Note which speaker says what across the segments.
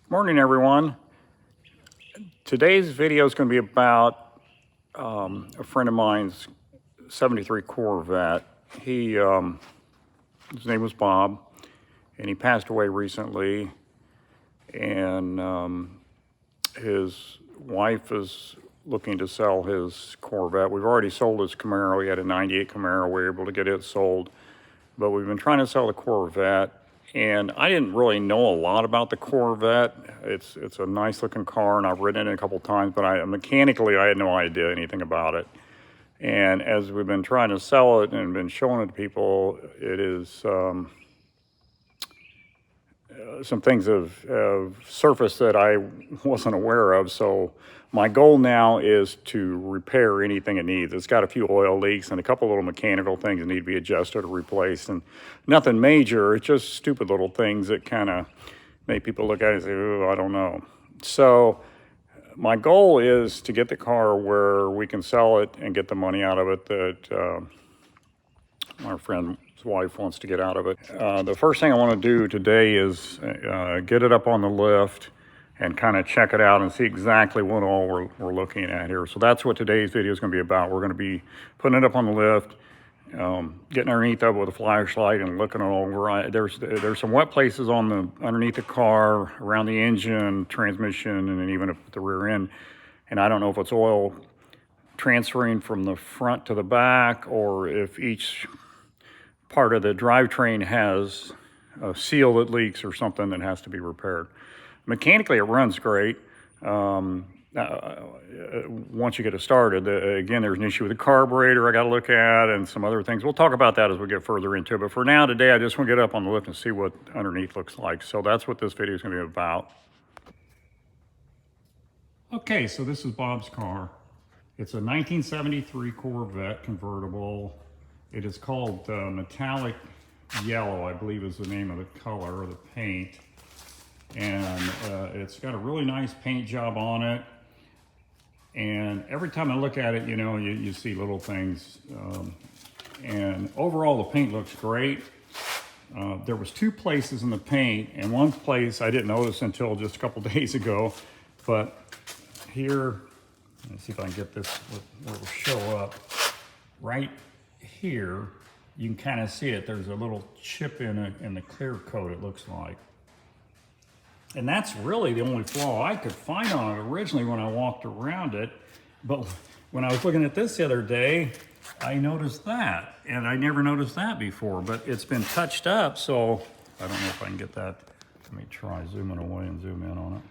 Speaker 1: Morning, everyone. Today's video is going to be about a friend of mine's 73 Corvette. His name was Bob, and he passed away recently. And his wife is looking to sell his Corvette. We've already sold his Camaro. He had a 98 Camaro. We were able to get it sold. But we've been trying to sell the Corvette. And I didn't really know a lot about the Corvette. It's a nice looking car, and I've ridden it a couple times, but mechanically I had no idea anything about it. And as we've been trying to sell it and been showing it to people, it is some things have surfaced that I wasn't aware of. So my goal now is to repair anything it needs. It's got a few oil leaks and a couple little mechanical things that need to be adjusted or replaced, and nothing major. It's just stupid little things that kind of make people look at it and say, oh, I don't know. So my goal is to get the car where we can sell it and get the money out of it that my friend's wife wants to get out of it. The first thing I want to do today is get it up on the lift and kind of check it out and see exactly what all we're looking at here. So that's what today's video is going to be about. We're going to be putting it up on the lift, getting underneath of it with a flashlight and looking it over. There's some wet places on underneath the car, around the engine, transmission, and then even up at the rear end. And I don't know if it's oil transferring from the front to the back, or if each part of the drivetrain has a seal that leaks or something that has to be repaired. Mechanically, it runs great. Once you get it started, again, there's an issue with the carburetor I got to look at and some other things. We'll talk about that as we get further into it. But for now, today, I just want to get up on the lift and see what underneath looks like. So that's what this video is going to be about. Okay, so this is Bob's car. It's a 1973 Corvette convertible. It is called metallic yellow, I believe is the name of the color or the paint. And it's got a really nice paint job on it. And every time I look at it, you see little things. And overall, the paint looks great. There was two places in the paint, and one place I didn't notice until just a couple days ago. But here, let's see if I can get this, where it will show up. Right here, you can kind of see it. There's a little chip in it in the clear coat, it looks like. And that's really the only flaw I could find on it originally when I walked around it. But when I was looking at this the other day, I noticed that. And I never noticed that before, but it's been touched up. So I don't know if I can get that. Let me try zooming away and zoom in on it.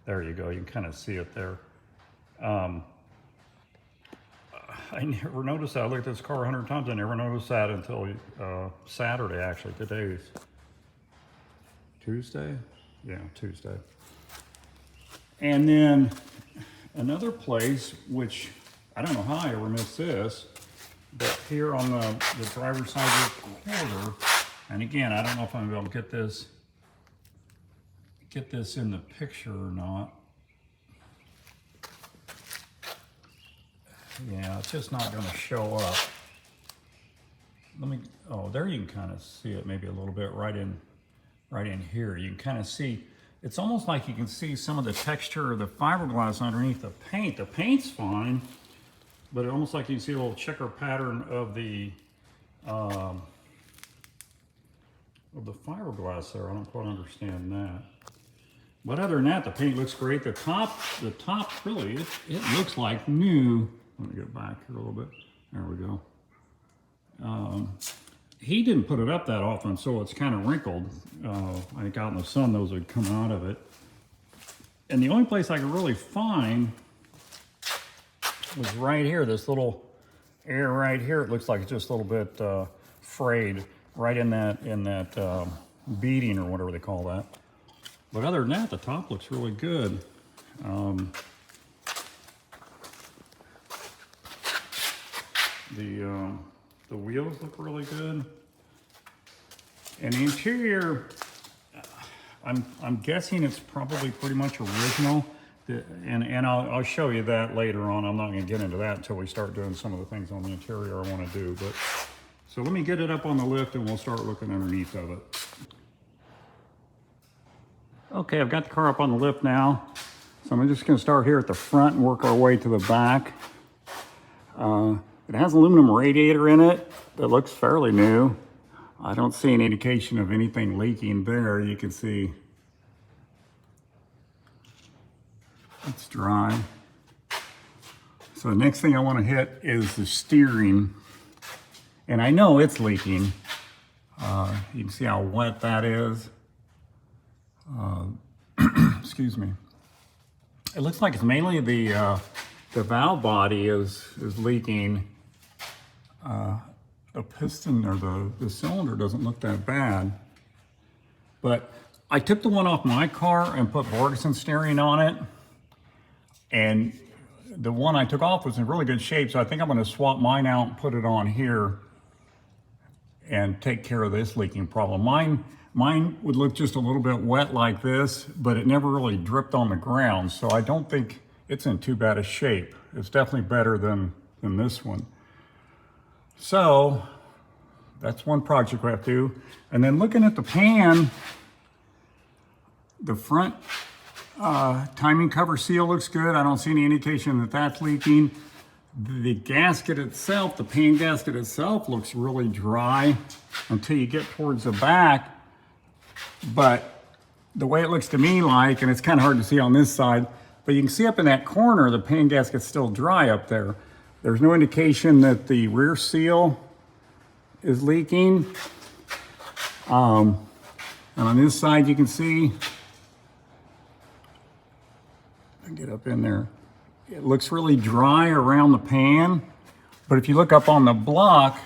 Speaker 1: There you go. You can kind of see it there. I never noticed that. I looked at this car 100 times. I never noticed that until Saturday, actually. Today's Tuesday? Yeah, Tuesday. And then another place, which I don't know how I ever missed this, but here on the driver's side of the quarter, and again, I don't know if I'm going to be able to get this in the picture or not. Yeah, it's just not going to show up. Oh, there you can kind of see it maybe a little bit right in here. You can kind of see, it's almost like you can see some of the texture of the fiberglass underneath the paint. The paint's fine, but almost like you can see a little checker pattern of the fiberglass there. I don't quite understand that. But other than that, the paint looks great. The top really, it looks like new. Let me get back here a little bit. There we go. He didn't put it up that often, so it's kind of wrinkled. I think out in the sun, those would come out of it. And the only place I could really find was right here, this little area right here. It looks like it's just a little bit frayed right in that beading or whatever they call that. But other than that, the top looks really good. The wheels look really good. And the interior, I'm guessing it's probably pretty much original. And I'll show you that later on. I'm not going to get into that until we start doing some of the things on the interior I want to do. But so let me get it up on the lift and we'll start looking underneath of it. Okay, I've got the car up on the lift now. So I'm just gonna start here at the front and work our way to the back. It has an aluminum radiator in it that looks fairly new. I don't see any indication of anything leaking there. You can see it's dry. So the next thing I want to hit is the steering. And I know it's leaking. You can see how wet that is. Excuse me. It looks like it's mainly the valve body is leaking. The piston or the cylinder doesn't look that bad. But I took the one off my car and put Borgeson steering on it. And the one I took off was in really good shape, so I think I'm going to swap mine out and put it on here and take care of this leaking problem. Mine would look just a little bit wet like this, but it never really dripped on the ground, so I don't think it's in too bad a shape. It's definitely better than this one. So that's one project we have to do. And then looking at the pan, the front timing cover seal looks good. I don't see any indication that that's leaking. The gasket itself, the pan gasket itself, looks really dry until you get towards the back. But the way it looks to me like, and it's kind of hard to see on this side, but you can see up in that corner, the pan gasket's still dry up there. There's no indication that the rear seal is leaking. And on this side, you can see, get up in there. It looks really dry around the pan, but if you look up on the block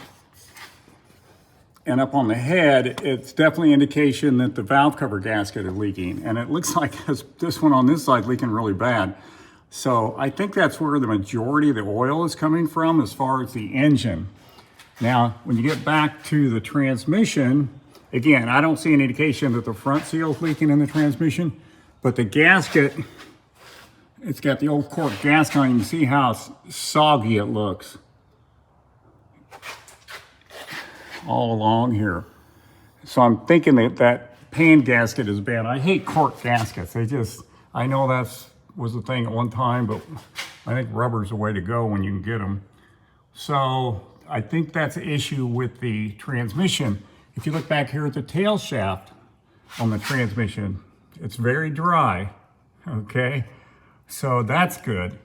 Speaker 1: and up on the head, it's definitely indication that the valve cover gasket is leaking. And it looks like this one on this side leaking really bad. So I think that's where the majority of the oil is coming from as far as the engine. Now, when you get back to the transmission, again, I don't see any indication that the front seal is leaking in the transmission, but the gasket, it's got the old cork gasket on. You can see how soggy it looks all along here. So I'm thinking that pan gasket is bad. I hate cork gaskets. I know that's was the thing at one time, but I think rubber's the way to go when you can get them. So I think that's an issue with the transmission. If you look back here at the tail shaft on the transmission, it's very dry, okay? So that's good.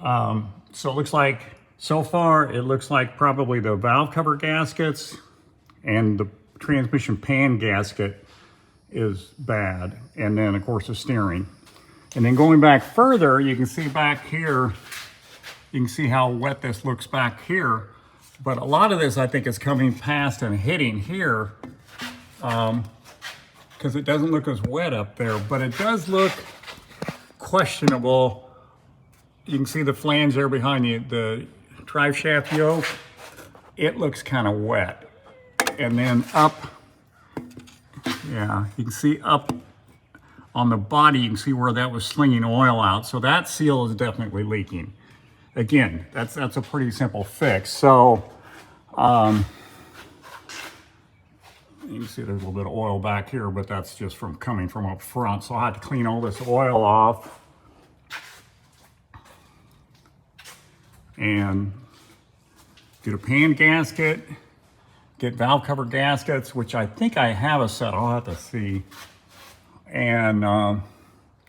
Speaker 1: So it looks like, so far, it looks like probably the valve cover gaskets and the transmission pan gasket is bad. And then, of course, the steering. And then going back further, you can see back here, you can see how wet this looks back here. But a lot of this, I think, is coming past and hitting here because it doesn't look as wet up there. But it does look questionable. You can see the flange there behind you, the drive shaft yoke. It looks kind of wet. And then up, yeah, you can see up on the body, you can see where that was slinging oil out. So that seal is definitely leaking. Again, that's a pretty simple fix. So you can see there's a little bit of oil back here, but that's just from coming from up front. So I had to clean all this oil off and get a pan gasket, get valve cover gaskets, which I think I have a set. I'll have to see. And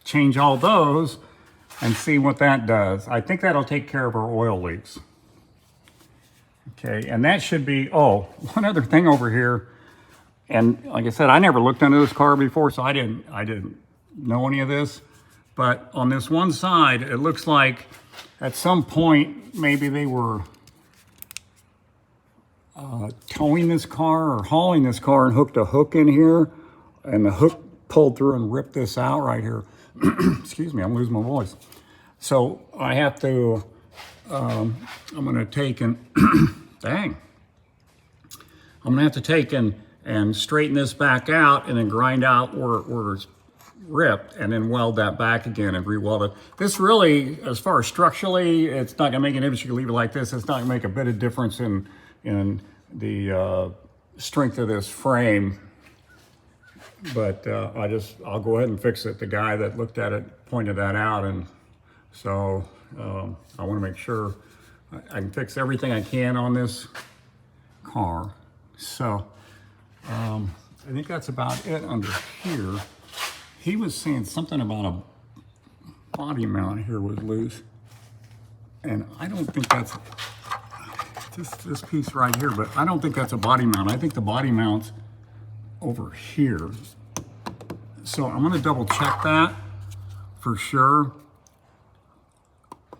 Speaker 1: change all those and see what that does. I think that'll take care of our oil leaks. Okay, and that should be, oh, one other thing over here. And like I said, I never looked into this car before, so I didn't know any of this. But on this one side, it looks like at some point, maybe they were towing this car or hauling this car and hooked a hook in here, and the hook pulled through and ripped this out right here. Excuse me, I'm losing my voice. So I have to, I'm gonna take and, dang. I'm gonna have to take and straighten this back out and then grind out where it's ripped and then weld that back again and re-weld it. This really, as far as structurally, it's not gonna make any difference. You can leave it like this. It's not gonna make a bit of difference in the strength of this frame. but I'll go ahead and fix it. The guy that looked at it pointed that out, and so I want to make sure I can fix everything I can on this car. So I think that's about it under here. He was saying something about a body mount here was loose, and I don't think that's this piece right here, but I don't think that's a body mount. I think the body mount's over here. So I'm going to double check that for sure.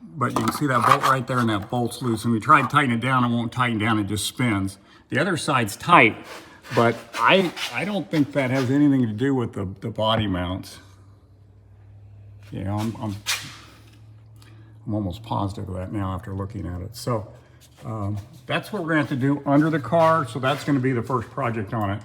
Speaker 1: But you can see that bolt right there, and that bolt's loose. And we tried to tighten it down, it won't tighten down, it just spins. The other side's tight, but I don't think that has anything to do with the body mounts. Yeah, I'm almost positive of that now after looking at it. So that's what we're going to have to do under the car. So that's going to be the first project on it.